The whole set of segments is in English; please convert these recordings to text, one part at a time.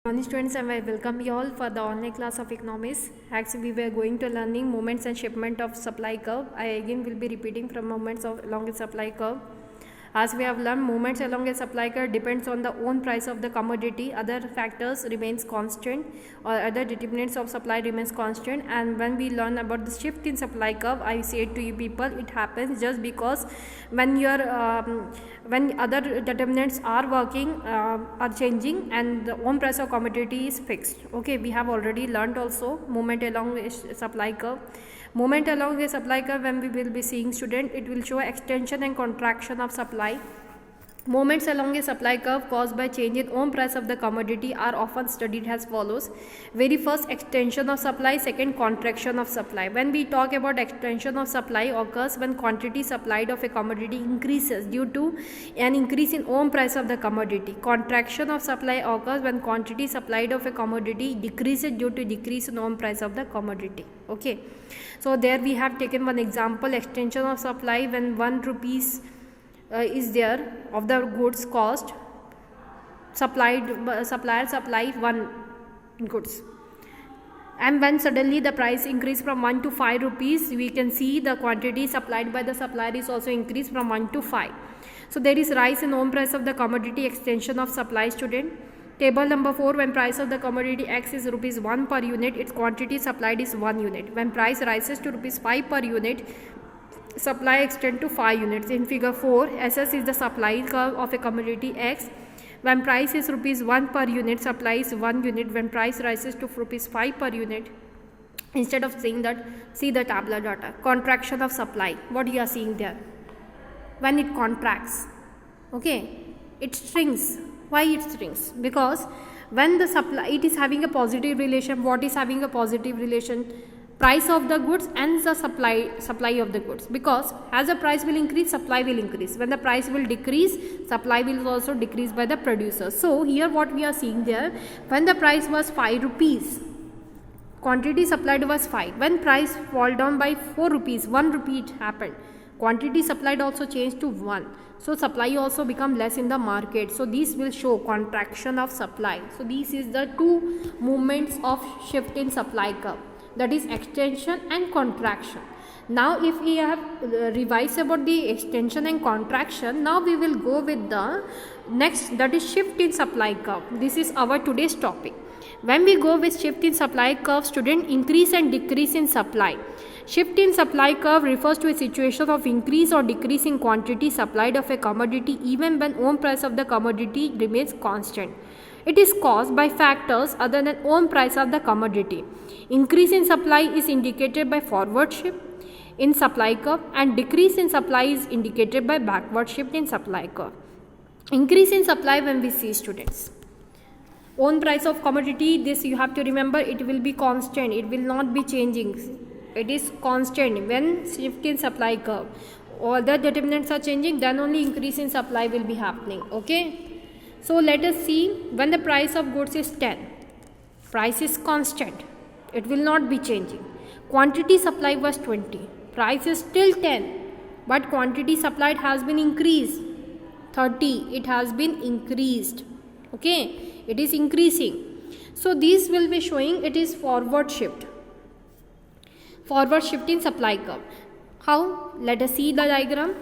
Morning students, and I welcome you all for the online class of economics. Actually, we were going to learning movements and shipment of supply curve. I again will be repeating from movements of along the supply curve. As we have learned, movements along a supply curve depends on the own price of the commodity. Other factors remains constant, or other determinants of supply remains constant. And when we learn about the shift in supply curve, I say to you people, it happens just because when your when other determinants are working, are changing, and the own price of commodity is fixed. Okay, we have already learned also movement along a supply curve. Movement along a supply curve, when we will be seeing student, it will show extension and contraction of supply. Movements along a supply curve caused by change in own price of the commodity are often studied as follows. Very first, extension of supply. Second, contraction of supply. When we talk about extension of supply, occurs when quantity supplied of a commodity increases due to an increase in own price of the commodity. Contraction of supply occurs when quantity supplied of a commodity decreases due to decrease in own price of the commodity. Okay, so there we have taken one example, extension of supply, when 1 rupees is there of the goods cost, supplier supply 1 goods, and when suddenly the price increase from 1 to 5 rupees, we can see the quantity supplied by the supplier is also increased from 1 to 5. So there is rise in own price of the commodity, extension of supply. Student, table number 4, when price of the commodity X is rupees 1 per unit, its quantity supplied is 1 unit. When price rises to rupees 5 per unit, supply extend to 5 units. In figure 4, SS is the supply curve of a commodity X. When price is rupees 1 per unit, supply is 1 unit. When price rises to rupees 5 per unit, instead of saying that, see the tabular data. Contraction of supply, what you are seeing there, when it contracts, okay, it shrinks. Why it shrinks? Because when the supply, it is having a positive relation. What is having a positive relation? Price of the goods and the supply of the goods, because as the price will increase, supply will increase. When the price will decrease, supply will also decrease by the producer. So here what we are seeing there, when the price was 5 rupees, quantity supplied was 5. When price fall down by 4 rupees, 1 rupee it happened, quantity supplied also changed to 1. So supply also become less in the market. So this will show contraction of supply. So this is the two movements of shift in supply curve, that is extension and contraction. Now if we have revised about the extension and contraction, now we will go with the next, that is shift in supply curve. This is our today's topic. When we go with shift in supply curve, student, increase and decrease in supply. Shift in supply curve refers to a situation of increase or decrease in quantity supplied of a commodity even when own price of the commodity remains constant. It is caused by factors other than own price of the commodity. Increase in supply is indicated by forward shift in supply curve, and decrease in supply is indicated by backward shift in supply curve. Increase in supply, when we see, students, own price of commodity, this you have to remember, it will be constant, it will not be changing, it is constant. When shift in supply curve, all the determinants are changing, then only increase in supply will be happening. Okay, so let us see, when the price of goods is 10, price is constant, it will not be changing. Quantity supplied was 20, price is still 10, but quantity supplied has been increased, 30, it has been increased. Okay, it is increasing. So this will be showing it is forward shift in supply curve. How? Let us see the diagram.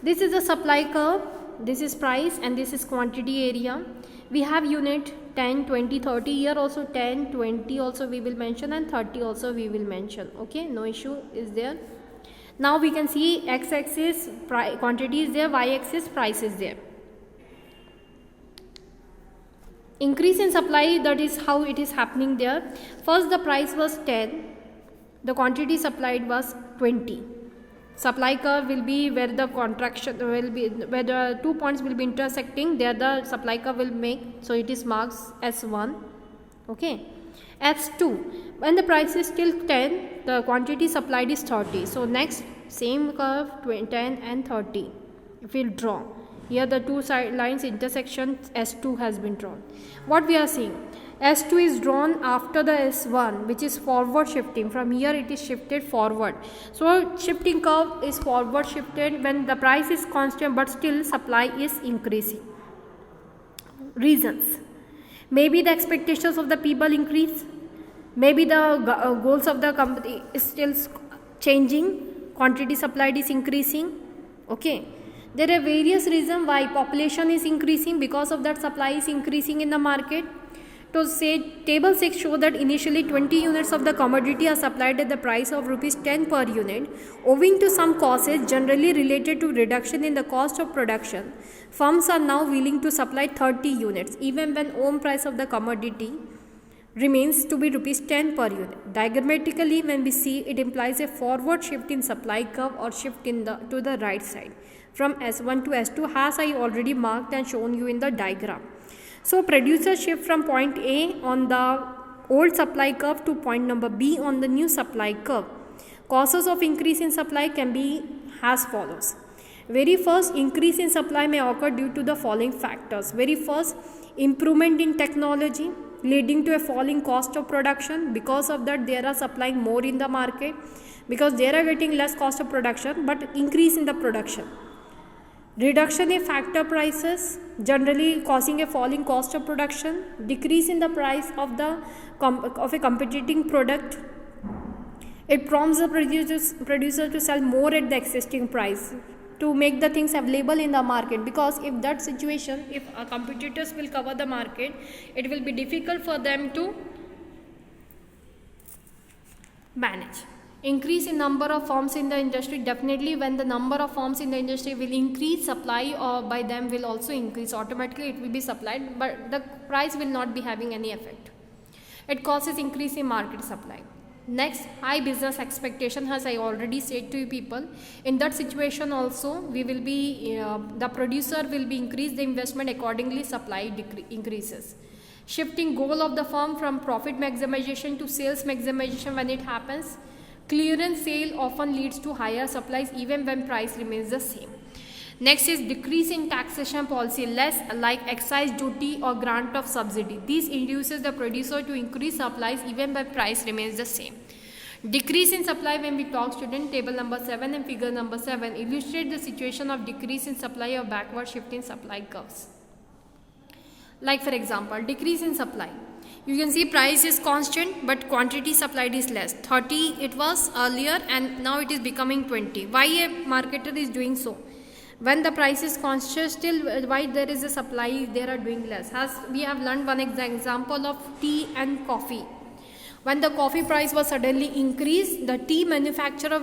This is the supply curve, this is price, and this is quantity area. We have unit 10, 20, 30. Here also 10, 20 also we will mention, and 30 also we will mention. Okay, no issue is there. Now we can see x-axis quantity is there, y-axis price is there. Increase in supply, that is how it is happening there. First the price was 10, the quantity supplied was 20. Supply curve will be where the contraction will be, where the 2 points will be intersecting, there the supply curve will make, so it is marked S1. Okay, S2, when the price is still 10, the quantity supplied is 30. So next same curve, 10 and 30, if we draw here, the two side lines intersection, S2 has been drawn. What we are seeing, S2 is drawn after the S1, which is forward shifting. From here it is shifted forward. So shifting curve is forward shifted when the price is constant but still supply is increasing. Reasons: Maybe the expectations of the people increase. Maybe the goals of the company is still changing. Quantity supplied is increasing. Okay. There are various reasons why population is increasing. Because of that, supply is increasing in the market. To say, table 6 show that initially 20 units of the commodity are supplied at the price of rupees 10 per unit. Owing to some causes generally related to reduction in the cost of production, firms are now willing to supply 30 units even when own price of the commodity remains to be rupees 10 per unit. Diagrammatically, when we see, it implies a forward shift in supply curve or shift to the right side from S1 to S2, as I already marked and shown you in the diagram. So producers shift from point A on the old supply curve to point number B on the new supply curve. Causes of increase in supply can be as follows. Very first, increase in supply may occur due to the following factors. Very first, improvement in technology leading to a falling cost of production. Because of that, they are supplying more in the market because they are getting less cost of production but increase in the production. Reduction in factor prices, generally causing a falling cost of production. Decrease in the price of a competing product. It prompts the producer to sell more at the existing price to make the things available in the market, because if that situation, if competitors will cover the market, it will be difficult for them to manage. Increase in number of firms in the industry. Definitely when the number of firms in the industry will increase, supply or by them will also increase. Automatically it will be supplied, but the price will not be having any effect. It causes increase in market supply. Next, high business expectation, as I already said to you people. In that situation also, we will be the producer will be increase the investment, accordingly supply increases. Shifting goal of the firm from profit maximization to sales maximization. When it happens, clearance sale often leads to higher supplies even when price remains the same. Next is decrease in taxation policy, less like excise duty or grant of subsidy. This induces the producer to increase supplies even when price remains the same. Decrease in supply, when we talk student, table number 7 and figure number 7 illustrate the situation of decrease in supply or backward shift in supply curves. Like for example, decrease in supply. You can see price is constant but quantity supplied is less. 30 it was earlier and now it is becoming 20. Why a marketer is doing so? When the price is constant, still why there is a supply, they are doing less. As we have learned one example of tea and coffee. When the coffee price was suddenly increased, the tea manufacturer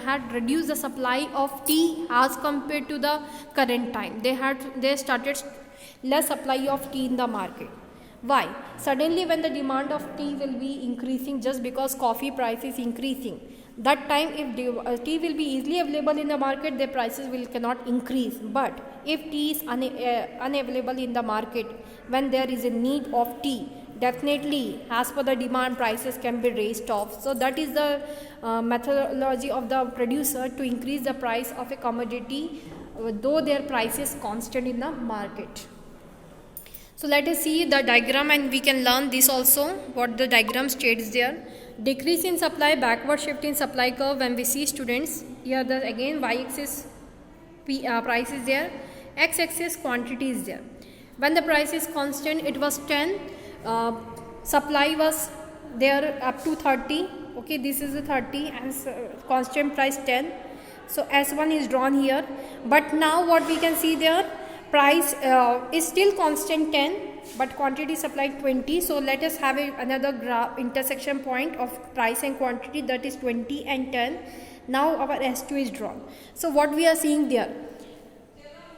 had reduced the supply of tea as compared to the current time. They started less supply of tea in the market. Why? Suddenly when the demand of tea will be increasing just because coffee price is increasing, that time if tea will be easily available in the market, their prices cannot increase. But if tea is unavailable in the market, when there is a need of tea, definitely as per the demand, prices can be raised off. So that is the methodology of the producer to increase the price of a commodity though their price is constant in the market. So let us see the diagram and we can learn this also, what the diagram states there. Decrease in supply, backward shift in supply curve. When we see students, here again y-axis price is there, x-axis quantity is there. When the price is constant, it was 10, supply was there up to 30. Okay, this is the 30 and constant price 10. So S1 is drawn here. But now what we can see there, price is still constant 10 but quantity supplied 20. So let us have another intersection point of price and quantity, that is 20 and 10. Now our S2 is drawn. So what we are seeing there,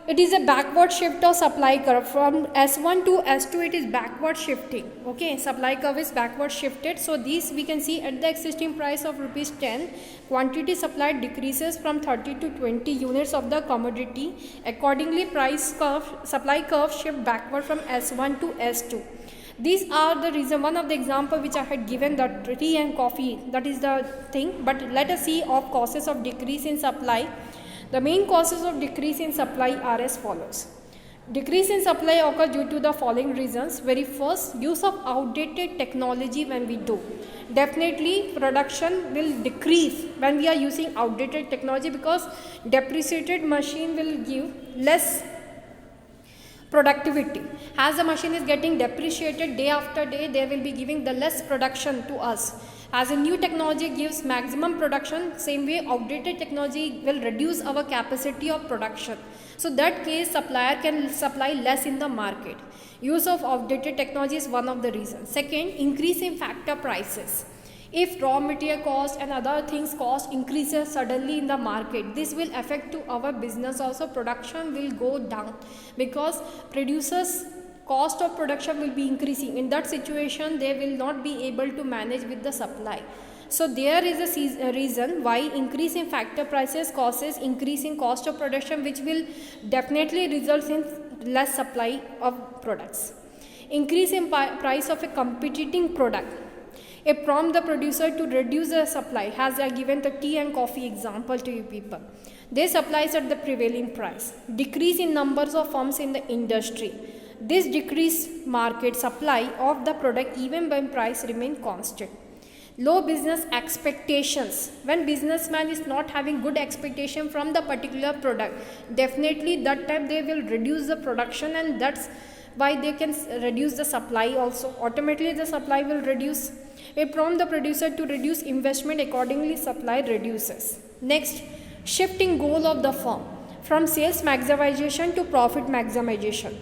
it is a backward shift of supply curve from S1 to S2. It is backward shifting. Okay, supply curve is backward shifted. So this we can see at the existing price of rupees 10, quantity supplied decreases from 30 to 20 units of the commodity. Accordingly, price curve, supply curve shift backward from S1 to S2. These are the reason, one of the example which I had given, the tea and coffee, that is the thing. But let us see of causes of decrease in supply. The main causes of decrease in supply are as follows. Decrease in supply occurs due to the following reasons. Very first, use of outdated technology when we do. Definitely production will decrease when we are using outdated technology, because depreciated machine will give less Productivity. As the machine is getting depreciated day after day, they will be giving the less production to us. As a new technology gives maximum production, same way outdated technology will reduce our capacity of production. So that case, supplier can supply less in the market. Use of outdated technology is one of the reasons. Second, increase in factor prices. If raw material cost and other things cost increases suddenly in the market, this will affect to our business also. Production will go down because producers cost of production will be increasing. In that situation, they will not be able to manage with the supply. So there is a reason why increase in factor prices causes increase in cost of production, which will definitely result in less supply of products. Increase in price of a competing product. It prompts the producer to reduce the supply, as I given the tea and coffee example to you people. They supplies at the prevailing price. Decrease in numbers of firms in the industry. This decreased market supply of the product even when price remain constant. Low business expectations. When businessman is not having good expectation from the particular product, definitely that time they will reduce the production, and that's why they can reduce the supply also. Automatically the supply will reduce. It prompts the producer to reduce investment, accordingly supply reduces. Next, shifting goal of the firm from sales maximization to profit maximization.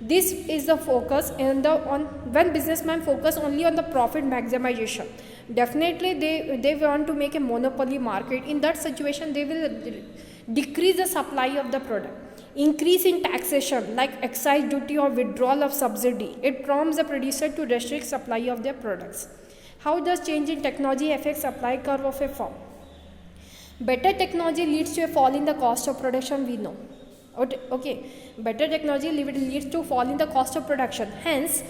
This is the focus when businessmen focus only on the profit maximization. Definitely they want to make a monopoly market. In that situation, they will decrease the supply of the product. Increase in taxation like excise duty or withdrawal of subsidy. It prompts the producer to restrict supply of their products. How does change in technology affect supply curve of a firm? Better technology leads to a fall in the cost of production, we know. Okay, better technology leads to fall in the cost of production. Hence,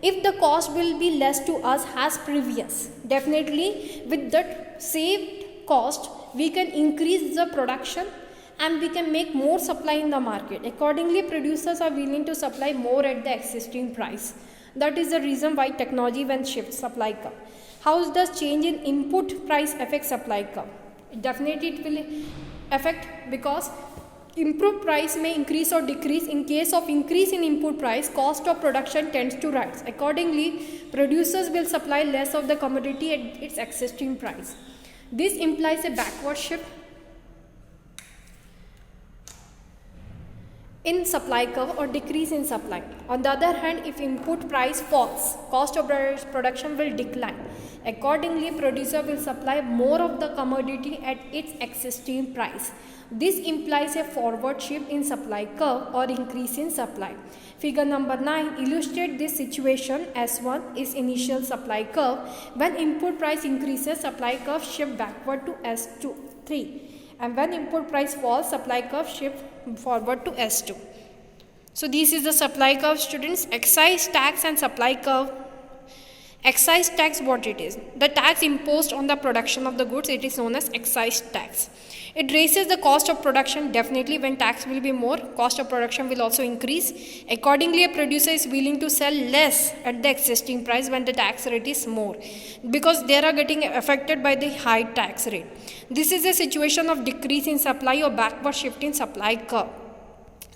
if the cost will be less to us as previous, definitely with that saved cost, we can increase the production and we can make more supply in the market. Accordingly, producers are willing to supply more at the existing price. That is the reason why technology when shifts supply curve. How does change in input price affect supply curve? Definitely it will affect because input price may increase or decrease. In case of increase in input price, cost of production tends to rise. Accordingly, producers will supply less of the commodity at its existing price. This implies a backward shift in supply curve or decrease in supply. On the other hand, if input price falls, cost of production will decline. Accordingly, producer will supply more of the commodity at its existing price. This implies a forward shift in supply curve or increase in supply. Figure number 9 illustrates this situation. S1 is initial supply curve. When input price increases, supply curve shift backward to S2, 3. And when input price falls, supply curve shift forward to S2. So this is the supply curve, students. Excise tax and supply curve. Excise tax, what it is? The tax imposed on the production of the goods, it is known as excise tax. It raises the cost of production. Definitely when tax will be more, cost of production will also increase. Accordingly, a producer is willing to sell less at the existing price when the tax rate is more, because they are getting affected by the high tax rate. This is a situation of decrease in supply or backward shift in supply curve.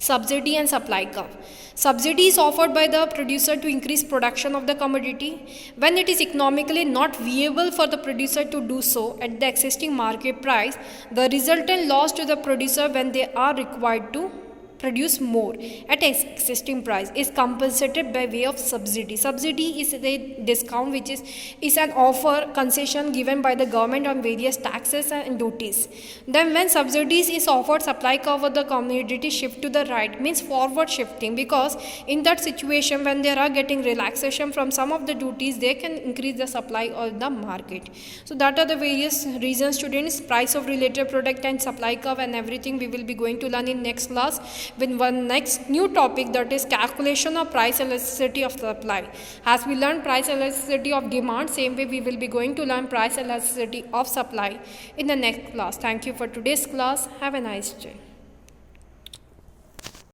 Subsidy and supply curve. Subsidy is offered by the producer to increase production of the commodity. When it is economically not viable for the producer to do so at the existing market price, the resultant loss to the producer when they are required to produce more at existing price is compensated by way of subsidy. Subsidy is a discount which is an offer, concession given by the government on various taxes and duties. Then when subsidies is offered, supply curve of the commodity shift to the right, means forward shifting, because in that situation when they are getting relaxation from some of the duties, they can increase the supply of the market. So that are the various reasons, students. Price of related product and supply curve and everything we will be going to learn in next class with one next new topic, that is calculation of price elasticity of supply. As we learn price elasticity of demand, same way we will be going to learn price elasticity of supply in the next class. Thank you for today's class. Have a nice day.